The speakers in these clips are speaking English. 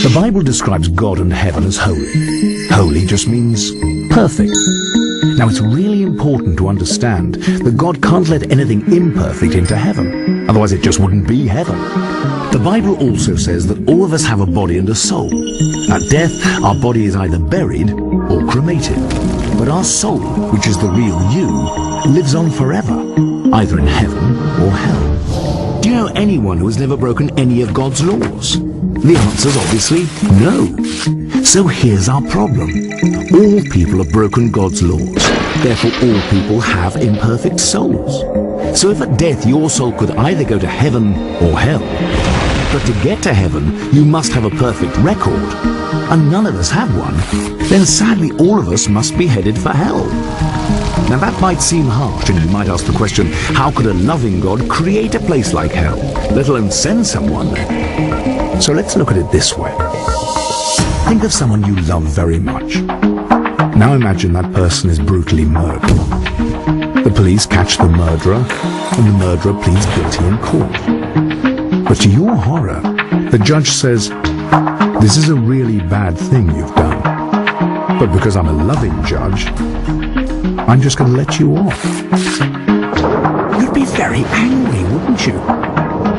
The Bible describes God and heaven as holy. Holy just means perfect. Now, it's really important to understand that God can't let anything imperfect into heaven. Otherwise, it just wouldn't be heaven. The Bible also says that all of us have a body and a soul. At death, our body is either buried or cremated. But our soul, which is the real you, lives on forever, either in heaven or hell. Do you know anyone who has never broken any of God's laws? The answer is obviously no. So here's our problem. All people have broken God's laws. Therefore, all people have imperfect souls. So if at death your soul could either go to heaven or hell, but to get to heaven, you must have a perfect record, and none of us have one, then sadly all of us must be headed for hell. Now that might seem harsh, and you might ask the question, how could a loving God create a place like hell, let alone send someone there? So let's look at it this way. Think of someone you love very much. Now imagine that person is brutally murdered. The police catch the murderer, and the murderer pleads guilty in court. But to your horror, the judge says, "This is a really bad thing you've done. But because I'm a loving judge, I'm just going to let you off." You'd be very angry, wouldn't you?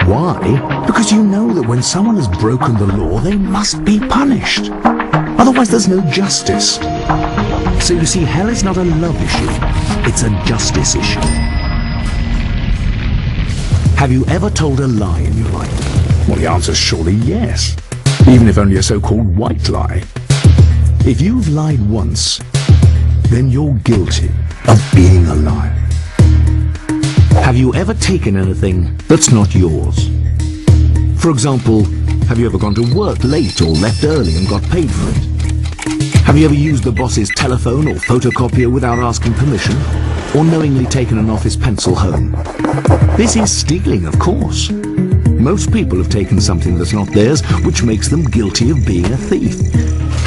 Why? Because you know that when someone has broken the law, they must be punished. Otherwise, there's no justice. So you see, hell is not a love issue, it's a justice issue. Have you ever told a lie in your life? Well, the answer is surely yes, even if only a so-called white lie. If you've lied once, then you're guilty of being a liar. Have you ever taken anything that's not yours? For example, have you ever gone to work late or left early and got paid for it? Have you ever used the boss's telephone or photocopier without asking permission? Or knowingly taken an office pencil home? This is stealing, of course. Most people have taken something that's not theirs, which makes them guilty of being a thief.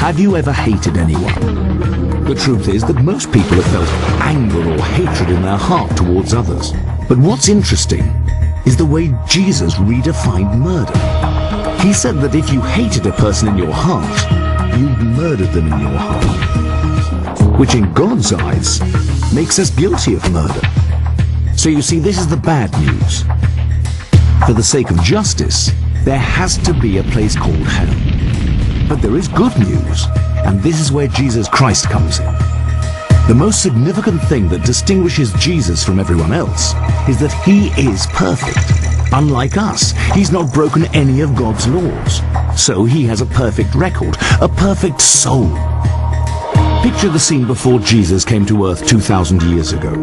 Have you ever hated anyone? The truth is that most people have felt anger or hatred in their heart towards others. But what's interesting is the way Jesus redefined murder. He said that if you hated a person in your heart, you'd murdered them in your heart, which in God's eyes makes us guilty of murder. So you see, this is the bad news. For the sake of justice, there has to be a place called hell. But there is good news, and this is where Jesus Christ comes in. The most significant thing that distinguishes Jesus from everyone else is that he is perfect. Unlike us, he's not broken any of God's laws. So he has a perfect record, a perfect soul. Picture the scene before Jesus came to earth 2,000 years ago.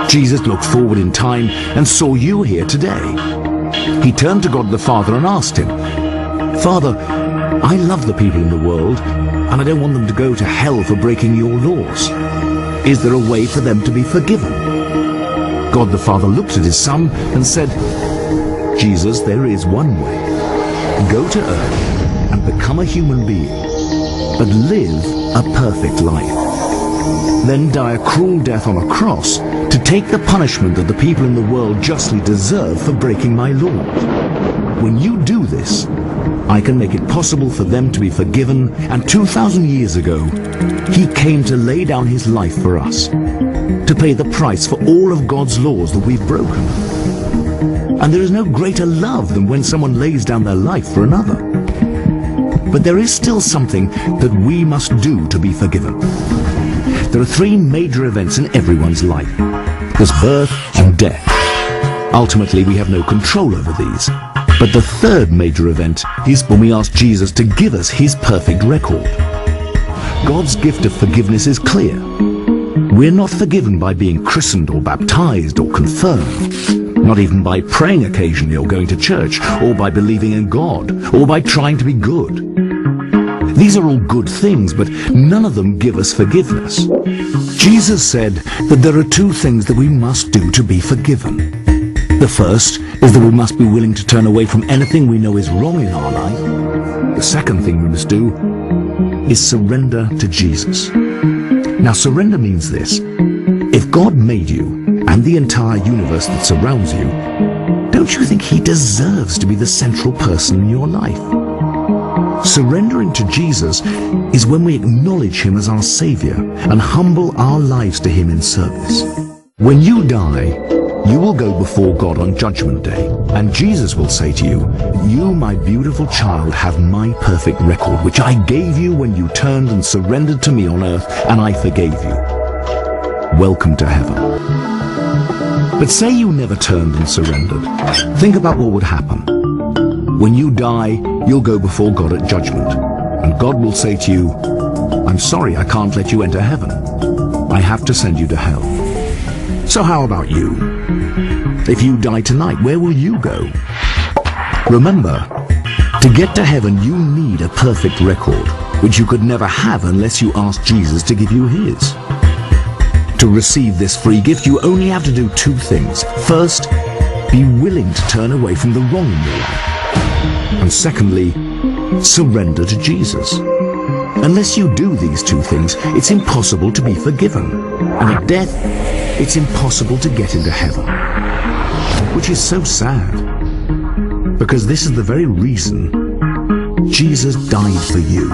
Jesus looked forward in time and saw you here today. He turned to God the Father and asked him, "Father, I love the people in the world, and I don't want them to go to hell for breaking your laws. Is there a way for them to be forgiven?" God the Father looked at his Son and said, "Jesus, there is one way. Go to earth and become a human being, but live a perfect life. Then die a cruel death on a cross to take the punishment that the people in the world justly deserve for breaking my law. When you do this, I can make it possible for them to be forgiven, and 2,000 years ago, he came to lay down his life for us, to pay the price for all of God's laws that we've broken. And there is no greater love than when someone lays down their life for another. But there is still something that we must do to be forgiven. There are three major events in everyone's life. There's birth and death. Ultimately, we have no control over these. But the third major event is when we ask Jesus to give us his perfect record. God's gift of forgiveness is clear. We're not forgiven by being christened or baptized or confirmed, not even by praying occasionally or going to church, or by believing in God, or by trying to be good. These are all good things, but none of them give us forgiveness. Jesus said that there are two things that we must do to be forgiven. The first is that we must be willing to turn away from anything we know is wrong in our life. The second thing we must do is surrender to Jesus. Now, surrender means this. If God made you and the entire universe that surrounds you, don't you think he deserves to be the central person in your life? Surrendering to Jesus is when we acknowledge him as our Savior and humble our lives to him in service. When you die, you will go before God on Judgment Day, and Jesus will say to you, "You, my beautiful child, have my perfect record, which I gave you when you turned and surrendered to me on earth, and I forgave you. Welcome to heaven." But say you never turned and surrendered. Think about what would happen. When you die, you'll go before God at judgment, and God will say to you, "I'm sorry, I can't let you enter heaven. I have to send you to hell." So how about you? If you die tonight, where will you go? Remember, to get to heaven you need a perfect record, which you could never have unless you ask Jesus to give you his. To receive this free gift, you only have to do two things. First, be willing to turn away from the wrong in your life. And secondly, surrender to Jesus. Unless you do these two things, it's impossible to be forgiven. And at death, it's impossible to get into heaven. Which is so sad, because this is the very reason Jesus died for you.